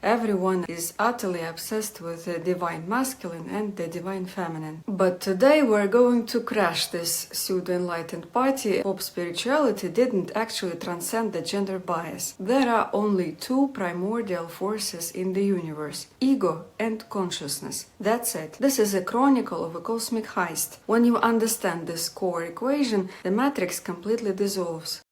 Everyone is utterly obsessed with the divine masculine and the divine feminine. But today we're going to crash this pseudo-enlightened party. Pop spirituality didn't actually transcend the gender bias. There are only two primordial forces in the universe: ego and consciousness. That's it. This is a chronicle of a cosmic heist. When you understand this core equation, the matrix completely dissolves.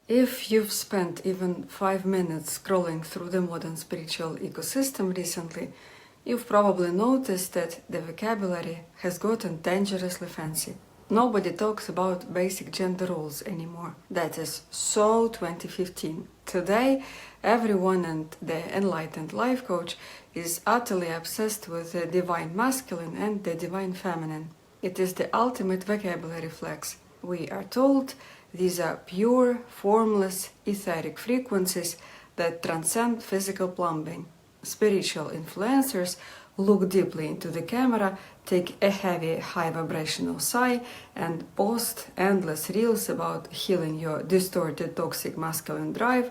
If you've spent even 5 minutes scrolling through the modern spiritual ecosystem recently, you've probably noticed that the vocabulary has gotten dangerously fancy. Nobody talks about basic gender roles anymore. That is so 2015. Today, everyone and the enlightened life coach is utterly obsessed with the divine masculine and the divine feminine. It is the ultimate vocabulary flex. We are told these are pure, formless, etheric frequencies that transcend physical plumbing. Spiritual influencers look deeply into the camera, take a heavy, high vibrational sigh, and post endless reels about healing your distorted toxic masculine drive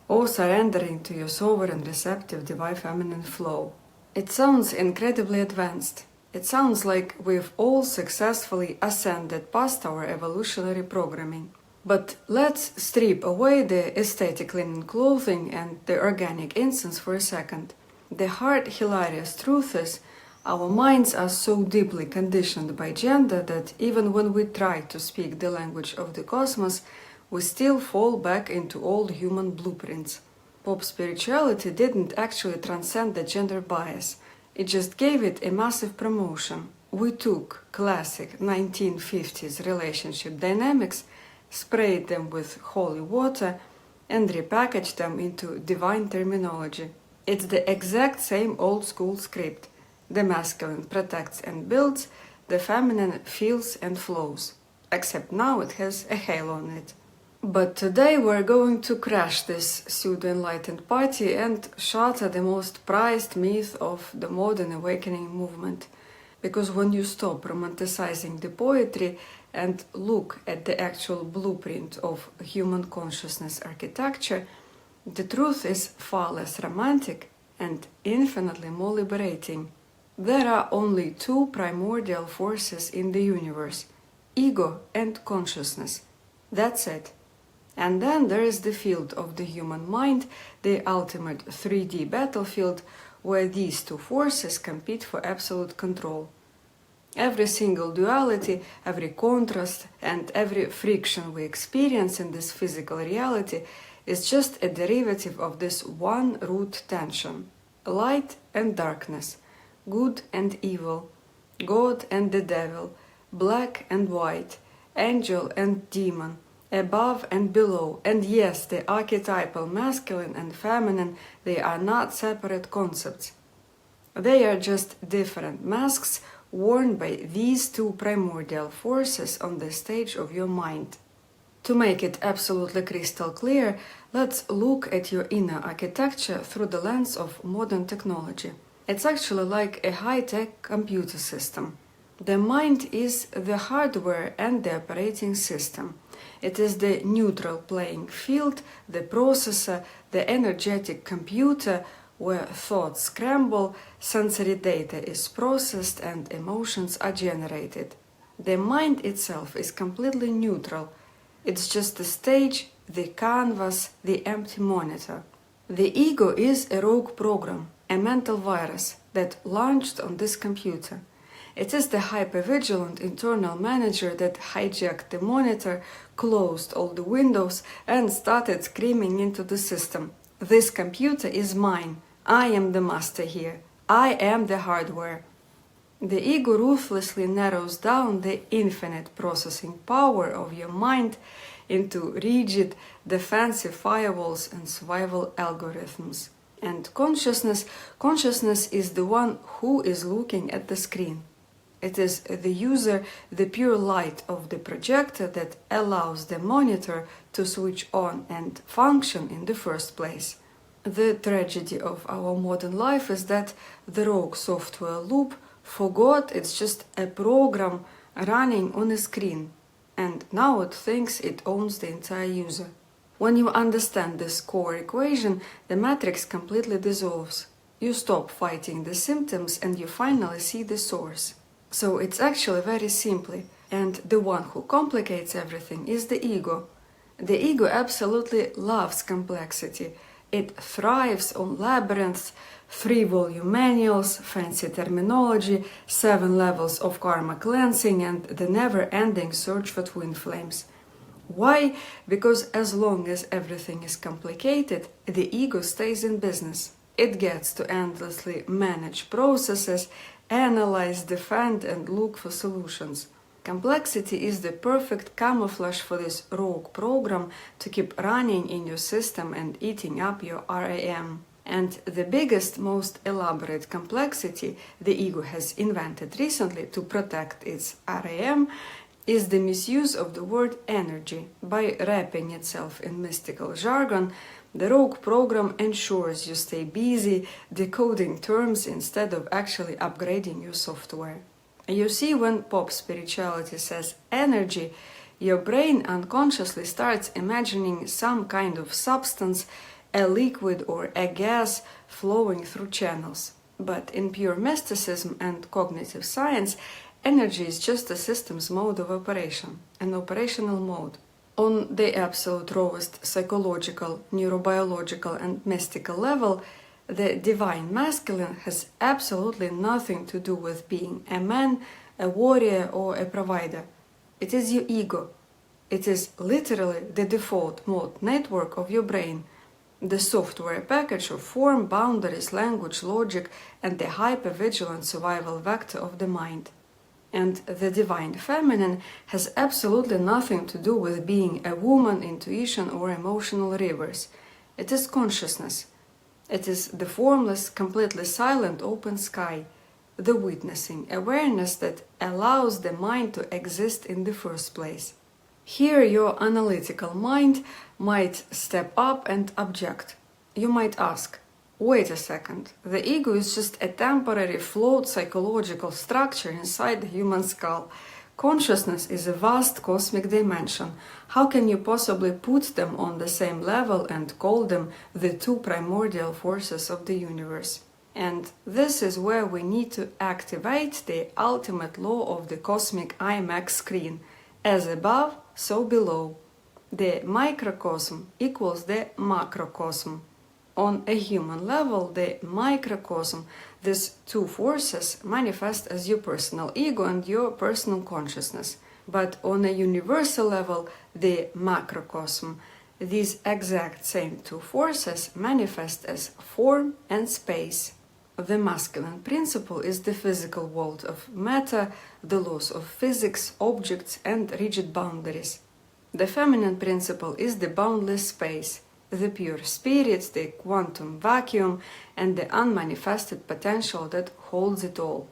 or surrendering to your sovereign receptive divine feminine flow. It sounds incredibly advanced. It sounds like we've all successfully ascended past our evolutionary programming. But let's strip away the aesthetic linen clothing and the organic incense for a second. The hard, hilarious truth is, our minds are so deeply conditioned by gender that even when we try to speak the language of the cosmos, we still fall back into old human blueprints. Pop spirituality didn't actually transcend the gender bias. It just gave it a massive promotion. We took classic 1950s relationship dynamics, sprayed them with holy water, and repackaged them into divine terminology. It's the exact same old-school script. The masculine protects and builds, the feminine feels and flows. Except now it has a halo on it. But today we're going to crash this pseudo-enlightened party and shatter the most prized myth of the modern awakening movement. Because when you stop romanticizing the poetry and look at the actual blueprint of human consciousness architecture, the truth is far less romantic and infinitely more liberating. There are only two primordial forces in the universe: ego and consciousness. That's it. And then there is the field of the human mind, the ultimate 3D battlefield, where these two forces compete for absolute control. Every single duality, every contrast, and every friction we experience in this physical reality is just a derivative of this one root tension: light and darkness, good and evil, God and the devil, black and white, angel and demon, above and below. And yes, the archetypal masculine and feminine, they are not separate concepts. They are just different masks worn by these two primordial forces on the stage of your mind. To make it absolutely crystal clear, let's look at your inner architecture through the lens of modern technology. It's actually like a high-tech computer system. The mind is the hardware and the operating system. It is the neutral playing field, the processor, the energetic computer where thoughts scramble, sensory data is processed, and emotions are generated. The mind itself is completely neutral. It's just the stage, the canvas, the empty monitor. The ego is a rogue program, a mental virus that launched on this computer. It is the hypervigilant internal manager that hijacked the monitor, closed all the windows, and started screaming into the system: "This computer is mine. I am the master here. I am the hardware." The ego ruthlessly narrows down the infinite processing power of your mind into rigid, defensive firewalls and survival algorithms. And consciousness is the one who is looking at the screen. It is the user, the pure light of the projector that allows the monitor to switch on and function in the first place. The tragedy of our modern life is that the rogue software loop forgot it's just a program running on a screen, and now it thinks it owns the entire user. When you understand this core equation, the matrix completely dissolves. You stop fighting the symptoms and you finally see the source. So it's actually very simply, and the one who complicates everything is the ego. The ego absolutely loves complexity. It thrives on labyrinths, 3-volume manuals, fancy terminology, 7 levels of karma cleansing, and the never-ending search for twin flames. Why? Because as long as everything is complicated, the ego stays in business. It gets to endlessly manage processes, analyze, defend, and look for solutions. Complexity is the perfect camouflage for this rogue program to keep running in your system and eating up your RAM. And the biggest, most elaborate complexity the ego has invented recently to protect its RAM is the misuse of the word energy. By wrapping itself in mystical jargon, the rogue program ensures you stay busy decoding terms instead of actually upgrading your software. You see, when pop spirituality says energy, your brain unconsciously starts imagining some kind of substance, a liquid or a gas flowing through channels. But in pure mysticism and cognitive science, energy is just a system's mode of operation, an operational mode. On the absolute rawest psychological, neurobiological, and mystical level, the divine masculine has absolutely nothing to do with being a man, a warrior, or a provider. It is your ego. It is literally the default mode network of your brain, the software package of form, boundaries, language, logic, and the hyper-vigilant survival vector of the mind. And the divine feminine has absolutely nothing to do with being a woman, intuition, or emotional rivers. It is consciousness. It is the formless, completely silent open sky, the witnessing awareness that allows the mind to exist in the first place. Here your analytical mind might step up and object. You might ask, wait a second, the ego is just a temporary flawed psychological structure inside the human skull. Consciousness is a vast cosmic dimension. How can you possibly put them on the same level and call them the two primordial forces of the universe? And this is where we need to activate the ultimate law of the cosmic IMAX screen. As above, so below. The microcosm equals the macrocosm. On a human level, the microcosm, these two forces manifest as your personal ego and your personal consciousness. But on a universal level, the macrocosm, these exact same two forces manifest as form and space. The masculine principle is the physical world of matter, the laws of physics, objects, and rigid boundaries. The feminine principle is the boundless space, the pure spirit, the quantum vacuum, and the unmanifested potential that holds it all.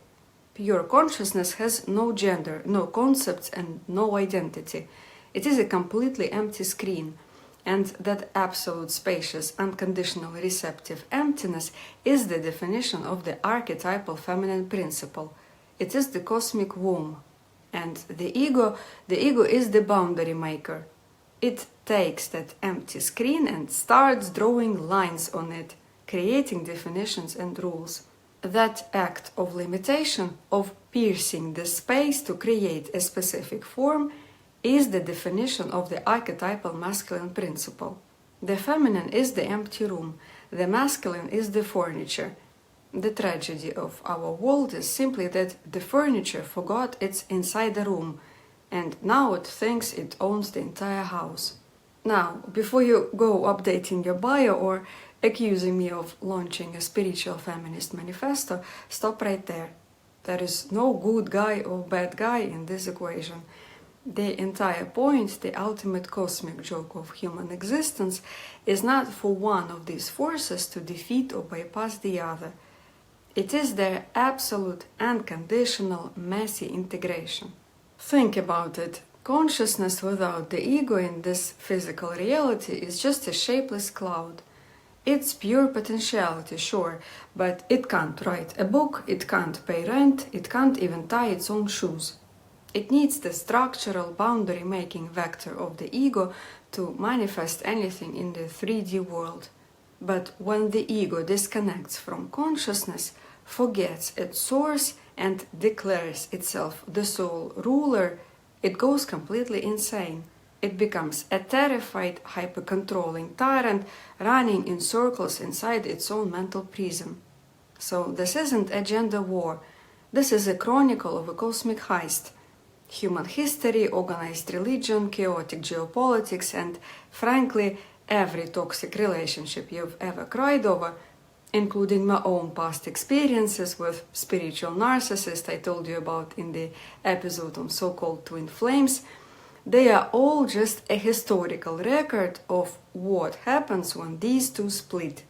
Pure consciousness has no gender, no concepts, and no identity. It is a completely empty screen, and that absolute spacious, unconditionally receptive emptiness is the definition of the archetypal feminine principle. It is the cosmic womb. And the ego is the boundary maker. It takes that empty screen and starts drawing lines on it, creating definitions and rules. That act of limitation, of piercing the space to create a specific form, is the definition of the archetypal masculine principle. The feminine is the empty room, the masculine is the furniture. The tragedy of our world is simply that the furniture forgot it's inside the room, and now it thinks it owns the entire house. Now, before you go updating your bio or accusing me of launching a spiritual feminist manifesto, stop right there. There is no good guy or bad guy in this equation. The entire point, the ultimate cosmic joke of human existence, is not for one of these forces to defeat or bypass the other. It is their absolute, unconditional, messy integration. Think about it. Consciousness without the ego in this physical reality is just a shapeless cloud. It's pure potentiality, sure, but it can't write a book, it can't pay rent, it can't even tie its own shoes. It needs the structural boundary-making vector of the ego to manifest anything in the 3D world. But when the ego disconnects from consciousness, forgets its source, and declares itself the sole ruler, it goes completely insane. It becomes a terrified, hyper-controlling tyrant running in circles inside its own mental prison. So this isn't a gender war. This is a chronicle of a cosmic heist. Human history, organized religion, chaotic geopolitics, and frankly, every toxic relationship you've ever cried over, including my own past experiences with spiritual narcissists I told you about in the episode on so-called twin flames, they are all just a historical record of what happens when these two split.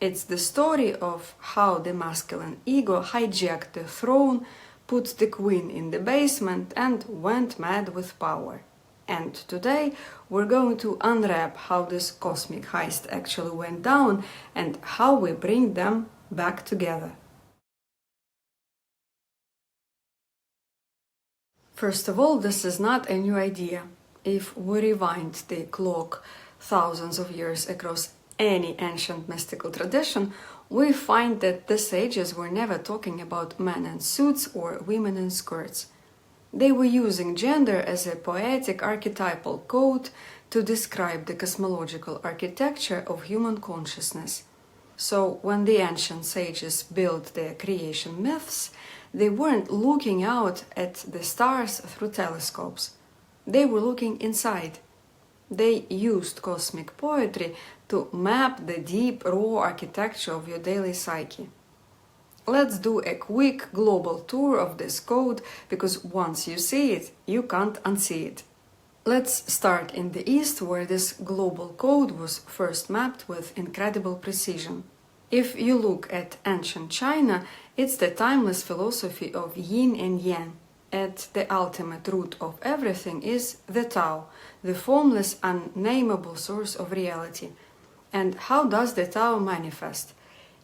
It's the story of how the masculine ego hijacked the throne, put the queen in the basement, and went mad with power. And today we're going to unwrap how this cosmic heist actually went down and how we bring them back together. First of all, this is not a new idea. If we rewind the clock thousands of years across any ancient mystical tradition, we find that the sages were never talking about men in suits or women in skirts. They were using gender as a poetic archetypal code to describe the cosmological architecture of human consciousness. So when the ancient sages built their creation myths, they weren't looking out at the stars through telescopes. They were looking inside. They used cosmic poetry to map the deep, raw architecture of your daily psyche. Let's do a quick global tour of this code, because once you see it, you can't unsee it. Let's start in the East, where this global code was first mapped with incredible precision. If you look at ancient China, it's the timeless philosophy of Yin and Yang. At the ultimate root of everything is the Tao, the formless, unnameable source of reality. And how does the Tao manifest?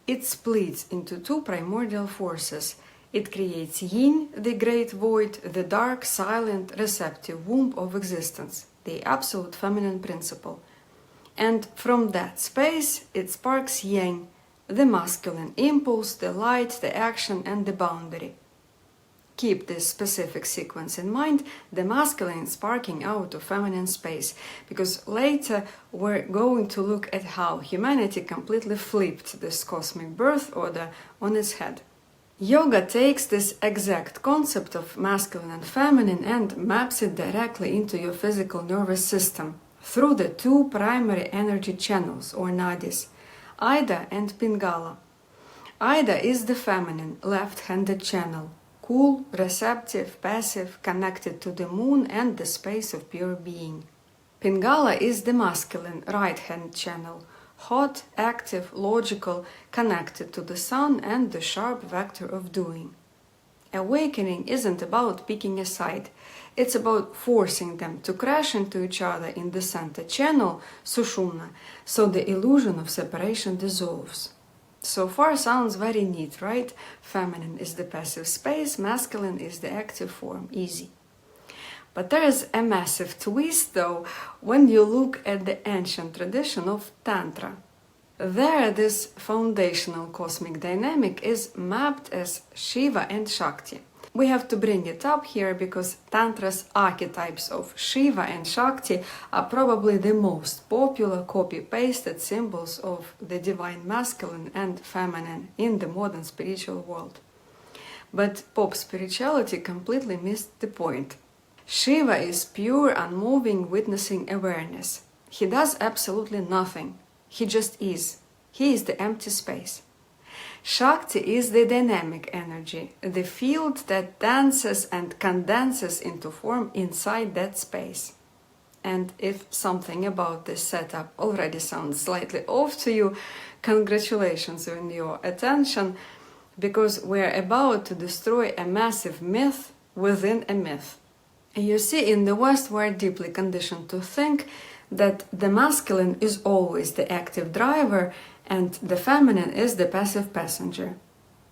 It splits into two primordial forces. It creates Yin, the great void, the dark, silent, receptive womb of existence, the absolute feminine principle. And from that space, it sparks Yang, the masculine impulse, the light, the action, and the boundary. Keep this specific sequence in mind, the masculine sparking out of feminine space, because later we're going to look at how humanity completely flipped this cosmic birth order on its head. Yoga takes this exact concept of masculine and feminine and maps it directly into your physical nervous system through the two primary energy channels or nadis, Ida and Pingala. Ida is the feminine, left-handed channel. Cool, receptive, passive, connected to the moon and the space of pure being. Pingala is the masculine, right-hand channel, hot, active, logical, connected to the sun and the sharp vector of doing. Awakening isn't about picking a side, it's about forcing them to crash into each other in the center channel, Sushumna, so the illusion of separation dissolves. So far sounds very neat, right? Feminine is the passive space, masculine is the active form, easy. But there is a massive twist though when you look at the ancient tradition of Tantra. There, this foundational cosmic dynamic is mapped as Shiva and Shakti. We have to bring it up here because Tantra's archetypes of Shiva and Shakti are probably the most popular copy-pasted symbols of the divine masculine and feminine in the modern spiritual world. But pop spirituality completely missed the point. Shiva is pure, unmoving, witnessing awareness. He does absolutely nothing. He just is. He is the empty space. Shakti is the dynamic energy, the field that dances and condenses into form inside that space. And if something about this setup already sounds slightly off to you, congratulations on your attention, because we're about to destroy a massive myth within a myth. You see, in the West we're deeply conditioned to think that the masculine is always the active driver and the feminine is the passive passenger.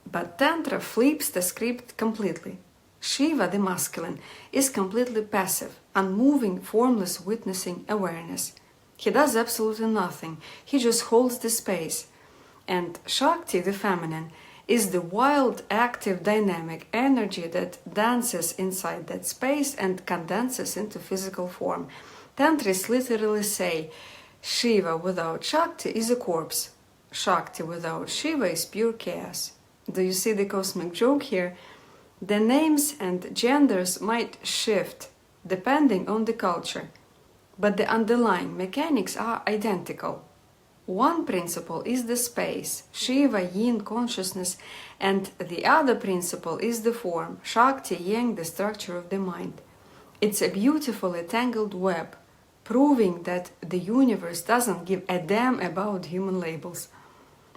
But Tantra flips the script completely. Shiva, the masculine, is completely passive, unmoving, formless, witnessing awareness. He does absolutely nothing, he just holds the space. And Shakti, the feminine, is the wild, active, dynamic energy that dances inside that space and condenses into physical form. Tantrists literally say, Shiva without Shakti is a corpse. Shakti without Shiva is pure chaos. Do you see the cosmic joke here? The names and genders might shift depending on the culture, but the underlying mechanics are identical. One principle is the space, Shiva, Yin, consciousness, and the other principle is the form, Shakti, Yang, the structure of the mind. It's a beautifully tangled web, proving that the universe doesn't give a damn about human labels.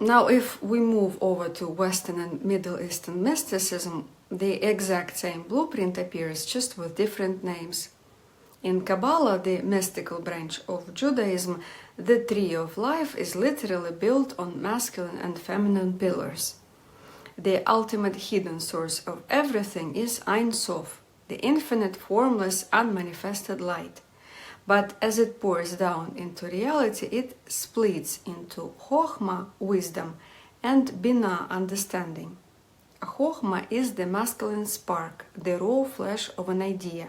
Now, if we move over to Western and Middle Eastern mysticism, the exact same blueprint appears just with different names. In Kabbalah, the mystical branch of Judaism, the tree of life is literally built on masculine and feminine pillars. The ultimate hidden source of everything is Ein Sof, the infinite, formless, unmanifested light. But as it pours down into reality, it splits into Chokhmah, wisdom, and Bina, understanding. Chokhmah is the masculine spark, the raw flesh of an idea.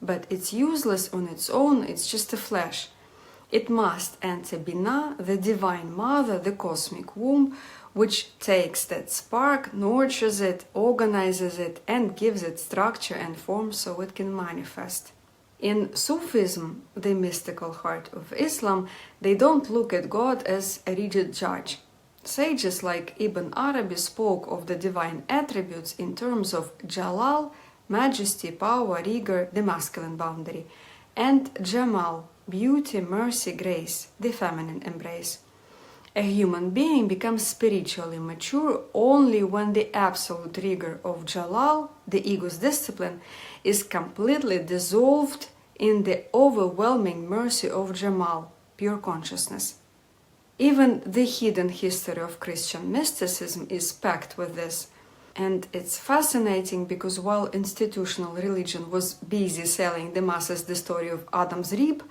But it's useless on its own, it's just a flash. It must enter Bina, the divine mother, the cosmic womb, which takes that spark, nurtures it, organizes it, and gives it structure and form so it can manifest. In Sufism, the mystical heart of Islam, they don't look at God as a rigid judge. Sages like Ibn Arabi spoke of the divine attributes in terms of Jalal, majesty, power, rigor, the masculine boundary, and Jamal, beauty, mercy, grace, the feminine embrace. A human being becomes spiritually mature only when the absolute rigor of Jalal, the ego's discipline, is completely dissolved in the overwhelming mercy of Jamal, pure consciousness. Even the hidden history of Christian mysticism is packed with this. And it's fascinating because while institutional religion was busy selling the masses the story of Adam's rib,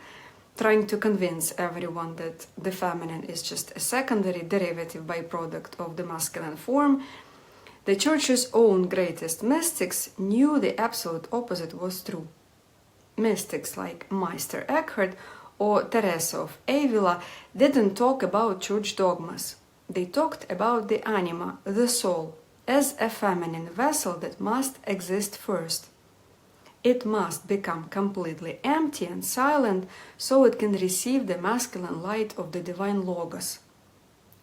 trying to convince everyone that the feminine is just a secondary derivative byproduct of the masculine form, the church's own greatest mystics knew the absolute opposite was true. Mystics like Meister Eckhart or Teresa of Avila didn't talk about church dogmas. They talked about the anima, the soul, as a feminine vessel that must exist first. It must become completely empty and silent so it can receive the masculine light of the divine logos.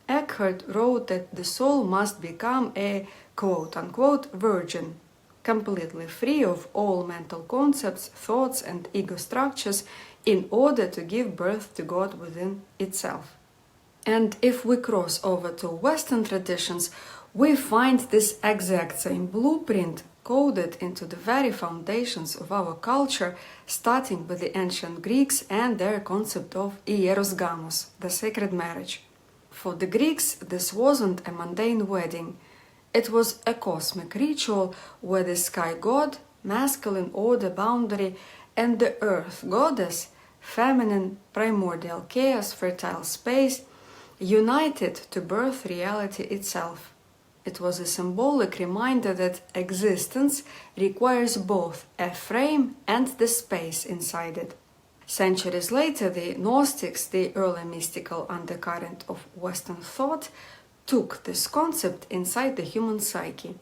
Eckhart wrote that the soul must become a quote-unquote virgin, completely free of all mental concepts, thoughts, and ego structures in order to give birth to God within itself. And if we cross over to Western traditions, we find this exact same blueprint coded into the very foundations of our culture, starting with the ancient Greeks and their concept of Hieros Gamos, the sacred marriage. For the Greeks, this wasn't a mundane wedding. It was a cosmic ritual where the sky god, masculine order boundary, and the earth goddess, feminine, primordial chaos, fertile space, united to birth reality itself. It was a symbolic reminder that existence requires both a frame and the space inside it. Centuries later, the Gnostics, the early mystical undercurrent of Western thought, took this concept inside the human psyche.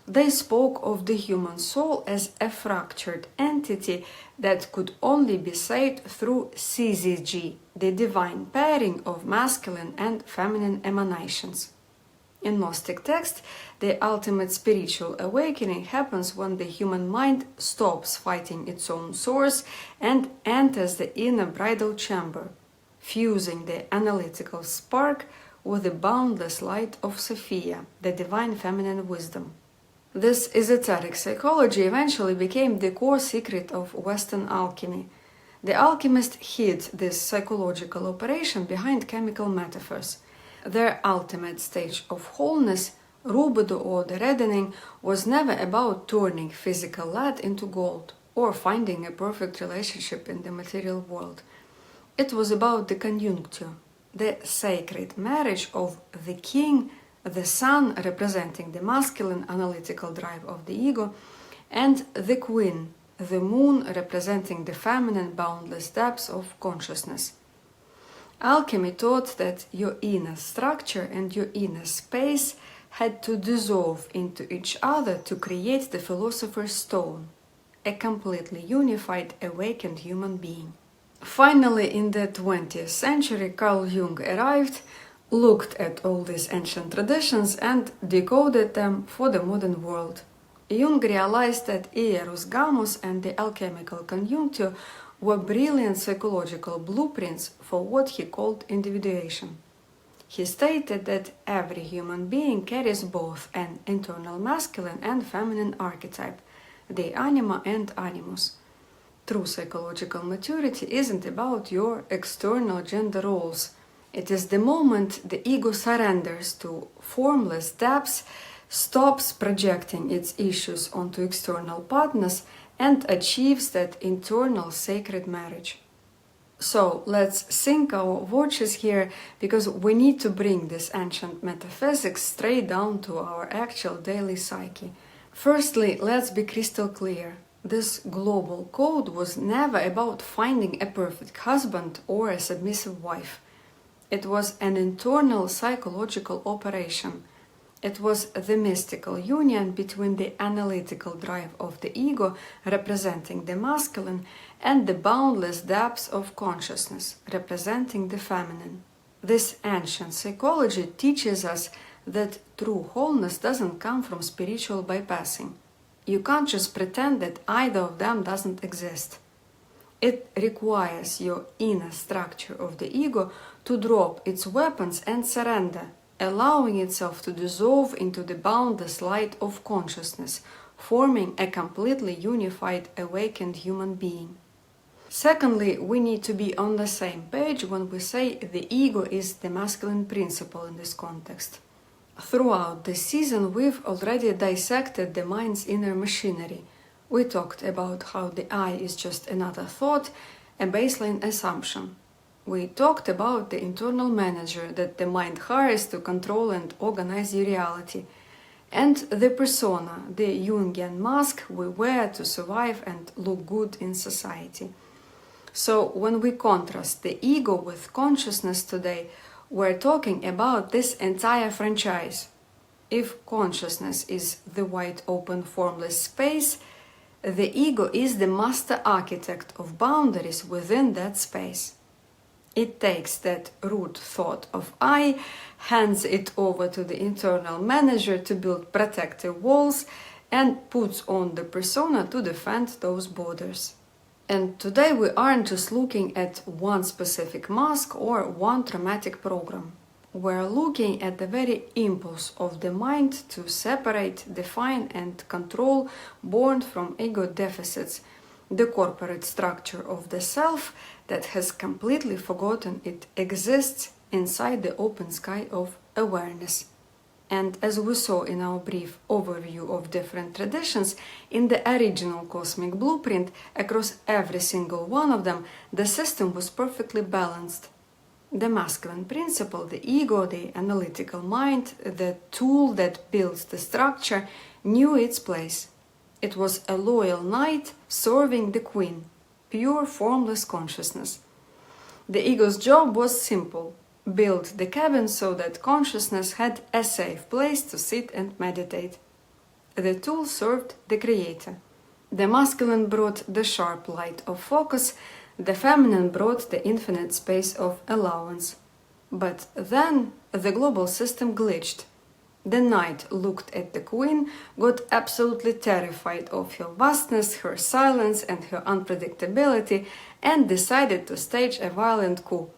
They spoke of the human soul as a fractured entity that could only be saved through syzygy, the divine pairing of masculine and feminine emanations. In Gnostic text, the ultimate spiritual awakening happens when the human mind stops fighting its own source and enters the inner bridal chamber, fusing the analytical spark with the boundless light of Sophia, the divine feminine wisdom. This esoteric psychology eventually became the core secret of Western alchemy. The alchemist hid this psychological operation behind chemical metaphors. Their ultimate stage of wholeness Rubedo, or the reddening, was never about turning physical lead into gold or finding a perfect relationship in the material world. It was about the conjuncture, the sacred marriage of the king, the sun representing the masculine analytical drive of the ego, and the queen, the moon representing the feminine boundless depths of consciousness. Alchemy taught that your inner structure and your inner space had to dissolve into each other to create the philosopher's stone, a completely unified, awakened human being. Finally, in the 20th century, Carl Jung arrived, looked at all these ancient traditions and decoded them for the modern world. Jung realized that Hieros, Gamos, and the alchemical conjuncture were brilliant psychological blueprints for what he called individuation. He stated that every human being carries both an internal masculine and feminine archetype, the anima and animus. True psychological maturity isn't about your external gender roles. It is the moment the ego surrenders to formless depths, stops projecting its issues onto external partners, and achieves that internal sacred marriage. So let's sync our watches here, because we need to bring this ancient metaphysics straight down to our actual daily psyche. Firstly, let's be crystal clear. This global code was never about finding a perfect husband or a submissive wife. It was an internal psychological operation. It was the mystical union between the analytical drive of the ego, representing the masculine, and the boundless depths of consciousness, representing the feminine. This ancient psychology teaches us that true wholeness doesn't come from spiritual bypassing. You can't just pretend that either of them doesn't exist. It requires your inner structure of the ego to drop its weapons and surrender, allowing itself to dissolve into the boundless light of consciousness, forming a completely unified, awakened human being. Secondly, we need to be on the same page when we say the ego is the masculine principle in this context. Throughout this season, we've already dissected the mind's inner machinery. We talked about how the I is just another thought, a baseline assumption. We talked about the internal manager that the mind hires to control and organize your reality, and the persona, the Jungian mask we wear to survive and look good in society. So when we contrast the ego with consciousness today, we're talking about this entire franchise. If consciousness is the wide open formless space, the ego is the master architect of boundaries within that space. It takes that root thought of I, hands it over to the internal manager to build protective walls, and puts on the persona to defend those borders. And today we aren't just looking at one specific mask or one traumatic program. We're looking at the very impulse of the mind to separate, define, and control, born from ego deficits, the corporate structure of the self that has completely forgotten it exists inside the open sky of awareness. And as we saw in our brief overview of different traditions, in the original cosmic blueprint, across every single one of them, the system was perfectly balanced. The masculine principle, the ego, the analytical mind, the tool that builds the structure, knew its place. It was a loyal knight serving the queen, pure formless consciousness. The ego's job was simple: build the cabin so that consciousness had a safe place to sit and meditate. The tool served the creator. The masculine brought the sharp light of focus, the feminine brought the infinite space of allowance. But then the global system glitched. The knight looked at the queen, got absolutely terrified of her vastness, her silence, and her unpredictability, and decided to stage a violent coup.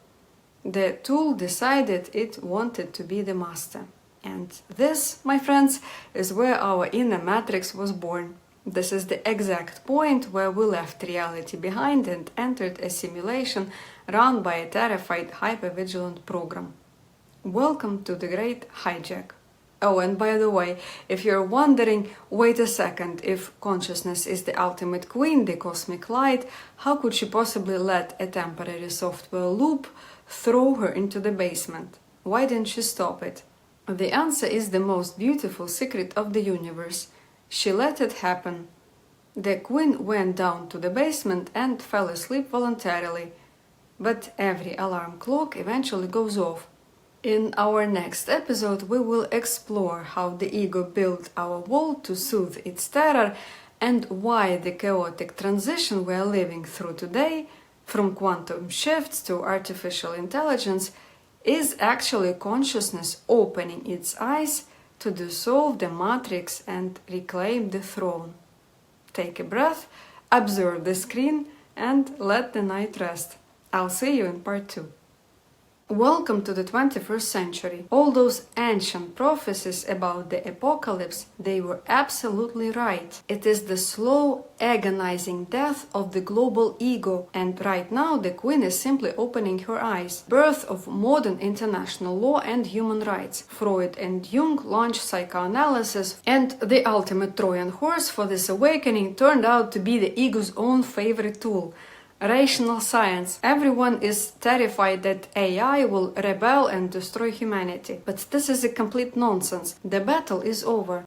The tool decided it wanted to be the master. And this, my friends, is where our inner matrix was born. This is the exact point where we left reality behind and entered a simulation run by a terrified, hypervigilant program. Welcome to the great hijack. Oh, and by the way, if you're wondering, wait a second, if consciousness is the ultimate queen, the cosmic light, how could she possibly let a temporary software loop throw her into the basement? Why didn't she stop it? The answer is the most beautiful secret of the universe. She let it happen. The queen went down to the basement and fell asleep voluntarily. But every alarm clock eventually goes off. In our next episode, we will explore how the ego built our world to soothe its terror and why the chaotic transition we are living through today, from quantum shifts to artificial intelligence, is actually consciousness opening its eyes to dissolve the matrix and reclaim the throne. Take a breath, observe the screen, and let the night rest. I'll see you in part 2. Welcome to the 21st century. All those ancient prophecies about the apocalypse, they were absolutely right. It is the slow, agonizing death of the global ego, and right now the Queen is simply opening her eyes. Birth of modern international law and human rights. Freud and Jung launched psychoanalysis, and the ultimate Trojan horse for this awakening turned out to be the ego's own favorite tool. Rational science. Everyone is terrified that AI will rebel and destroy humanity. But this is a complete nonsense. The battle is over.